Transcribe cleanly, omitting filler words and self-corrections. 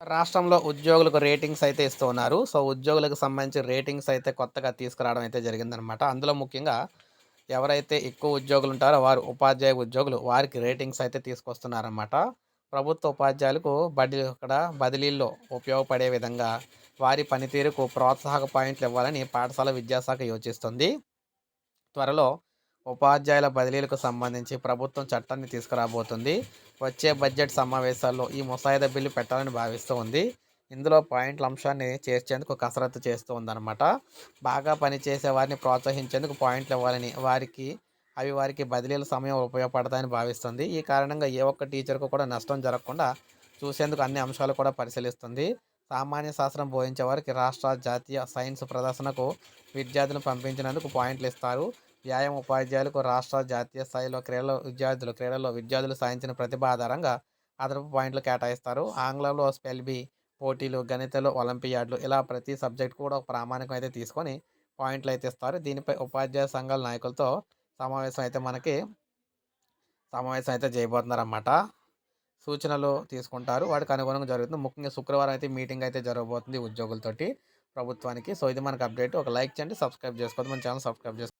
రాష్ట్రంలో ఉద్యోగులకు రేటింగ్స్ అయితే ఇస్తూ ఉన్నారు. సో, ఉద్యోగులకు సంబంధించి రేటింగ్స్ అయితే కొత్తగా తీసుకురావడం అయితే జరిగిందనమాట. అందులో ముఖ్యంగా ఎవరైతే ఎక్కువ ఉద్యోగులుంటారో వారు ఉపాధ్యాయ ఉద్యోగులు వారికి రేటింగ్స్ అయితే తీసుకొస్తున్నారనమాట. ప్రభుత్వ ఉపాధ్యాయులకు అక్కడ బదిలీల్లో ఉపయోగపడే విధంగా వారి పనితీరుకు ప్రోత్సాహక పాయింట్లు ఇవ్వాలని పాఠశాల విద్యాశాఖ యోచిస్తుంది. త్వరలో ఉపాధ్యాయుల బదిలీలకు సంబంధించి ప్రభుత్వం చట్టాన్ని తీసుకురాబోతుంది. వచ్చే బడ్జెట్ సమావేశాల్లో ఈ ముసాయిదా బిల్లు పెట్టాలని భావిస్తూ ఉంది. ఇందులో పాయింట్ల అంశాన్ని చేర్చేందుకు కసరత్తు చేస్తూ ఉందన్నమాట. బాగా పనిచేసే వారిని ప్రోత్సహించేందుకు పాయింట్లు ఇవ్వాలని వారికి బదిలీల సమయం ఉపయోగపడతాయని భావిస్తుంది. ఈ కారణంగా ఏ ఒక్క టీచర్కు కూడా నష్టం జరగకుండా చూసేందుకు అన్ని అంశాలు కూడా పరిశీలిస్తుంది. సామాన్య శాస్త్రం బోధించే వారికి రాష్ట్ర, జాతీయ సైన్స్ ప్రదర్శనకు విద్యార్థులను పంపించినందుకు పాయింట్లు ఇస్తారు. వ్యాయామ ఉపాధ్యాయులకు రాష్ట్ర, జాతీయ స్థాయిలో క్రీడల్లో విద్యార్థులు సాధించిన ప్రతిభ ఆధారంగా అదనపు పాయింట్లు కేటాయిస్తారు. ఆంగ్లంలో స్పెల్ బీ పోటీలు, గణితంలో ఒలింపియాడ్లు ఇలా ప్రతి సబ్జెక్ట్ కూడా ఒక ప్రామాణికం అయితే తీసుకొని పాయింట్లు అయితే ఇస్తారు. దీనిపై ఉపాధ్యాయ సంఘాల నాయకులతో సమావేశం అయితే మనకి సమావేశం అయితే చేయబోతున్నారన్నమాట. సూచనలు తీసుకుంటారు. వాటికి అనుగుణంగా జరుగుతుంది. ముఖ్యంగా శుక్రవారం అయితే మీటింగ్ అయితే జరగబోతుంది ఉద్యోగులతోటి ప్రభుత్వానికి. సో, ఇది మనకు అప్డేట్. ఒక లైక్ చేయండి, సబ్స్క్రైబ్ చేసుకోవద్దు. మన ఛానల్ సబ్స్క్రైబ్ చేసుకోండి.